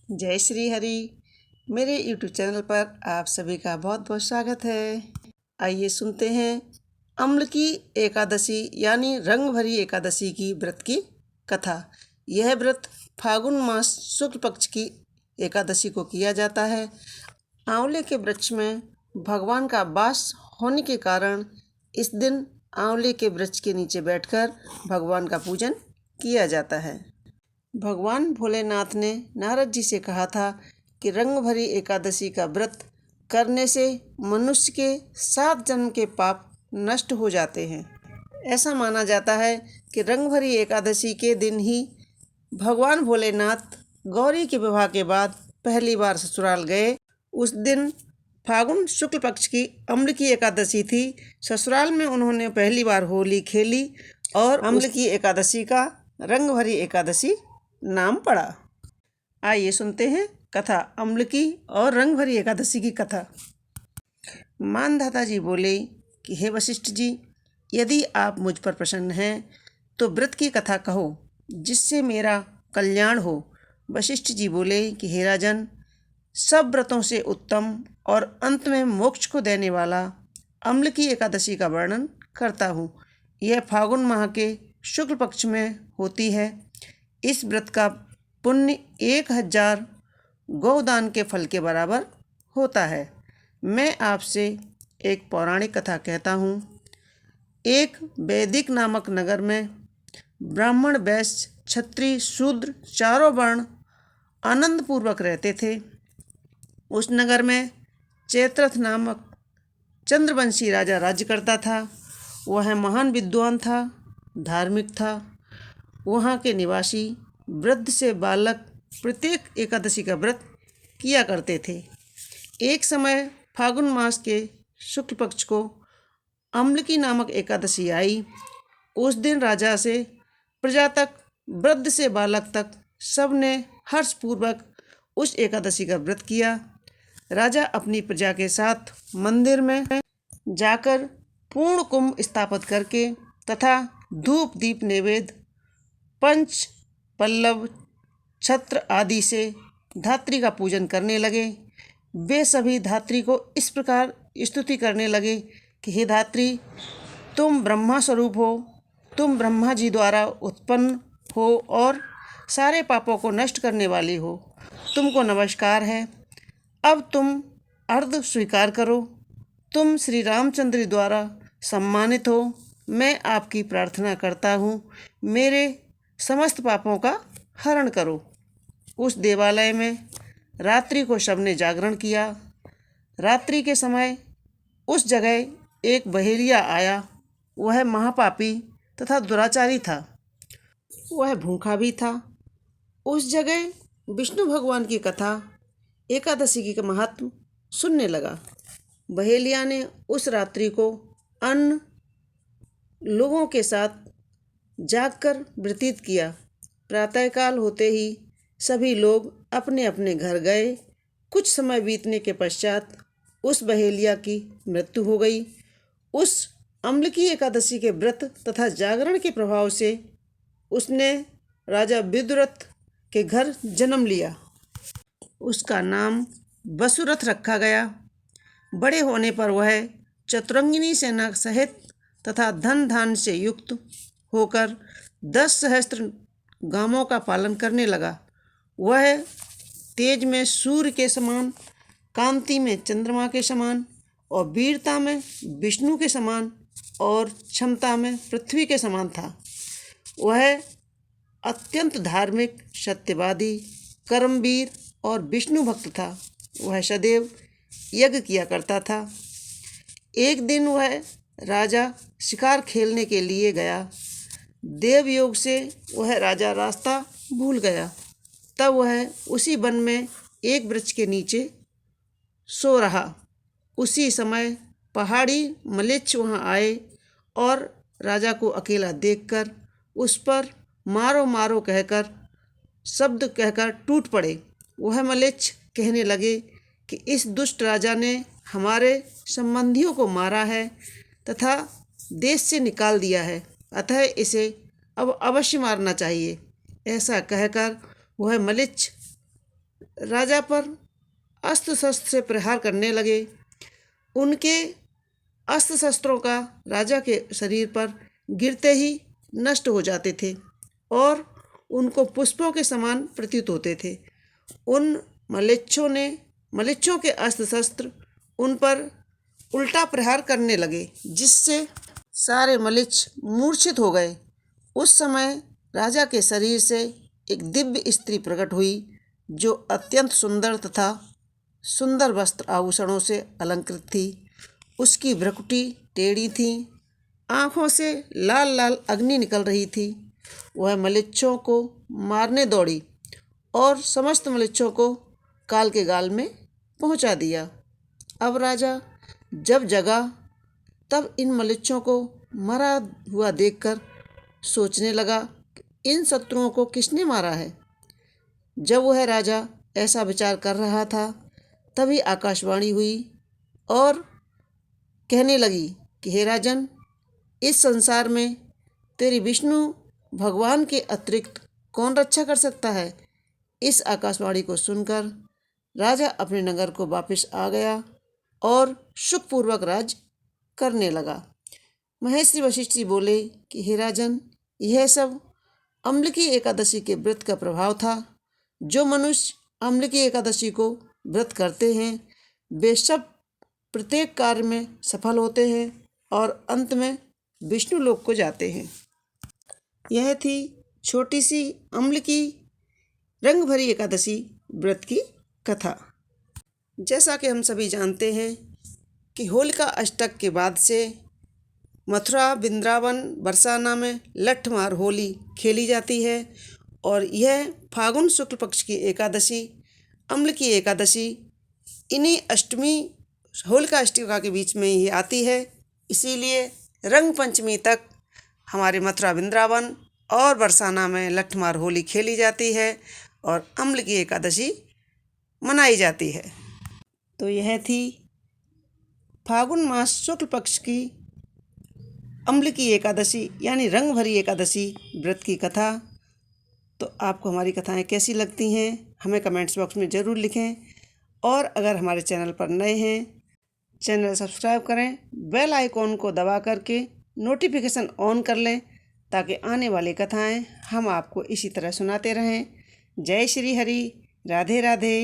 जय श्री हरि। मेरे YouTube channel पर आप सभी का बहुत बहुत स्वागत है। आइए सुनते हैं अम्ल की एकादशी यानी रंग भरी एकादशी की व्रत की कथा। यह व्रत फागुन मास शुक्ल पक्ष की एकादशी को किया जाता है। आंवले के वृक्ष में भगवान का वास होने के कारण इस दिन आंवले के वृक्ष के नीचे बैठकर भगवान का पूजन किया जाता है। भगवान भोलेनाथ ने नारद जी से कहा था कि रंग भरी एकादशी का व्रत करने से मनुष्य के 7 जन्म के पाप नष्ट हो जाते हैं। ऐसा माना जाता है कि रंग भरी एकादशी के दिन ही भगवान भोलेनाथ गौरी के विवाह के बाद पहली बार ससुराल गए। उस दिन फागुन शुक्ल पक्ष की अम्ल की एकादशी थी। ससुराल में उन्होंने पहली बार होली खेली और अम्ल की एकादशी का रंग भरी एकादशी नाम पड़ा। आइए सुनते हैं कथा अम्ल की और रंग भरी एकादशी की कथा। मानधाता जी बोले कि हे वशिष्ठ जी, यदि आप मुझ पर प्रसन्न हैं तो व्रत की कथा कहो जिससे मेरा कल्याण हो। वशिष्ठ जी बोले कि हे राजन, सब व्रतों से उत्तम और अंत में मोक्ष को देने वाला अम्ल की एकादशी का वर्णन करता हूँ। यह फागुन माह के शुक्ल पक्ष में होती है। इस व्रत का पुण्य 1000 गौदान के फल के बराबर होता है। मैं आपसे एक पौराणिक कथा कहता हूँ। एक वैदिक नामक नगर में ब्राह्मण, वैश्य, क्षत्रिय, शूद्र चारों वर्ण आनंदपूर्वक रहते थे। उस नगर में चैत्रथ नामक चंद्रवंशी राजा राज्य करता था। वह महान विद्वान था, धार्मिक था। वहाँ के निवासी वृद्ध से बालक प्रत्येक एकादशी का व्रत किया करते थे। एक समय फागुन मास के शुक्ल पक्ष को अम्लकी नामक एकादशी आई। उस दिन राजा से प्रजा तक, वृद्ध से बालक तक सबने हर्षपूर्वक उस एकादशी का व्रत किया। राजा अपनी प्रजा के साथ मंदिर में जाकर पूर्ण कुंभ स्थापित करके तथा धूप दीप नैवेद्य, पंच पल्लव, छत्र आदि से धात्री का पूजन करने लगे। वे सभी धात्री को इस प्रकार स्तुति करने लगे कि हे धात्री, तुम ब्रह्मा स्वरूप हो, तुम ब्रह्मा जी द्वारा उत्पन्न हो और सारे पापों को नष्ट करने वाली हो। तुमको नमस्कार है। अब तुम अर्घ स्वीकार करो। तुम श्री रामचंद्र द्वारा सम्मानित हो। मैं आपकी प्रार्थना करता हूँ, मेरे समस्त पापों का हरण करो। उस देवालय में रात्रि को सबने जागरण किया। रात्रि के समय उस जगह एक बहेलिया आया। वह महापापी तथा दुराचारी था। वह भूखा भी था। उस जगह विष्णु भगवान की कथा, एकादशी की महत्व सुनने लगा। बहेलिया ने उस रात्रि को अन्य लोगों के साथ जागकर व्यतीत किया। प्रातःकाल होते ही सभी लोग अपने अपने घर गए। कुछ समय बीतने के पश्चात उस बहेलिया की मृत्यु हो गई। उस अम्लकी एकादशी के व्रत तथा जागरण के प्रभाव से उसने राजा विदुरथ के घर जन्म लिया। उसका नाम वसुरथ रखा गया। बड़े होने पर वह चतुरंगिनी सेना सहित तथा धन धान से युक्त होकर 10 सहस्त्र गांवों का पालन करने लगा। वह तेज में सूर्य के समान, कांति में चंद्रमा के समान और वीरता में विष्णु के समान और क्षमता में पृथ्वी के समान था। वह अत्यंत धार्मिक, सत्यवादी, कर्मवीर और विष्णु भक्त था। वह सदैव यज्ञ किया करता था। एक दिन वह राजा शिकार खेलने के लिए गया। देवयोग से वह राजा रास्ता भूल गया। तब वह उसी वन में एक वृक्ष के नीचे सो रहा। उसी समय पहाड़ी मलेच्छ वहाँ आए और राजा को अकेला देखकर उस पर मारो मारो कहकर शब्द कहकर टूट पड़े। वह मलेच्छ कहने लगे कि इस दुष्ट राजा ने हमारे संबंधियों को मारा है तथा देश से निकाल दिया है, अतः इसे अब अवश्य मारना चाहिए। ऐसा कहकर वह मलेच्छ राजा पर अस्त्र शस्त्र से प्रहार करने लगे। उनके अस्त्र शस्त्रों का राजा के शरीर पर गिरते ही नष्ट हो जाते थे और उनको पुष्पों के समान प्रतीत होते थे। उन मलेच्छों के अस्त्र शस्त्र उन पर उल्टा प्रहार करने लगे, जिससे सारे मलेच्छ मूर्छित हो गए। उस समय राजा के शरीर से एक दिव्य स्त्री प्रकट हुई, जो अत्यंत सुंदर तथा सुंदर वस्त्र आभूषणों से अलंकृत थी। उसकी भ्रुकुटी टेढ़ी थी, आँखों से लाल लाल अग्नि निकल रही थी। वह मलेच्छों को मारने दौड़ी और समस्त मलेच्छों को काल के गाल में पहुंचा दिया। अब राजा जब जगा तब इन मलेच्छों को मरा हुआ देखकर सोचने लगा, इन शत्रुओं को किसने मारा है। जब वह राजा ऐसा विचार कर रहा था, तभी आकाशवाणी हुई और कहने लगी कि हे राजन, इस संसार में तेरी विष्णु भगवान के अतिरिक्त कौन रक्षा कर सकता है। इस आकाशवाणी को सुनकर राजा अपने नगर को वापस आ गया और सुखपूर्वक राज्य करने लगा। महर्षि वशिष्ठ जी बोले कि हे राजन, यह सब अम्लकी एकादशी के व्रत का प्रभाव था। जो मनुष्य अम्लकी एकादशी को व्रत करते हैं, वे सब प्रत्येक कार्य में सफल होते हैं और अंत में विष्णु लोक को जाते हैं। यह थी छोटी सी अम्लकी रंग भरी एकादशी व्रत की कथा। जैसा कि हम सभी जानते हैं कि होलिका अष्टक के बाद से मथुरा, वृंदावन, बरसाना में लठमार होली खेली जाती है और यह फागुन शुक्ल पक्ष की एकादशी, अम्लकी एकादशी, इन्हीं अष्टमी होलिका अष्टका के बीच में ही आती है। इसीलिए रंग पंचमी तक हमारे मथुरा, वृंदावन और बरसाना में लठमार होली खेली जाती है और अम्लकी एकादशी मनाई जाती है। तो यह थी फागुन मास शुक्ल पक्ष की अम्लकी एकादशी यानी रंग भरी एकादशी व्रत की कथा। तो आपको हमारी कथाएं कैसी लगती हैं, हमें कमेंट्स बॉक्स में ज़रूर लिखें और अगर हमारे चैनल पर नए हैं, चैनल सब्सक्राइब करें, बेल आइकॉन को दबा करके नोटिफिकेशन ऑन कर लें ताकि आने वाली कथाएं हम आपको इसी तरह सुनाते रहें। जय श्री हरि, राधे राधे।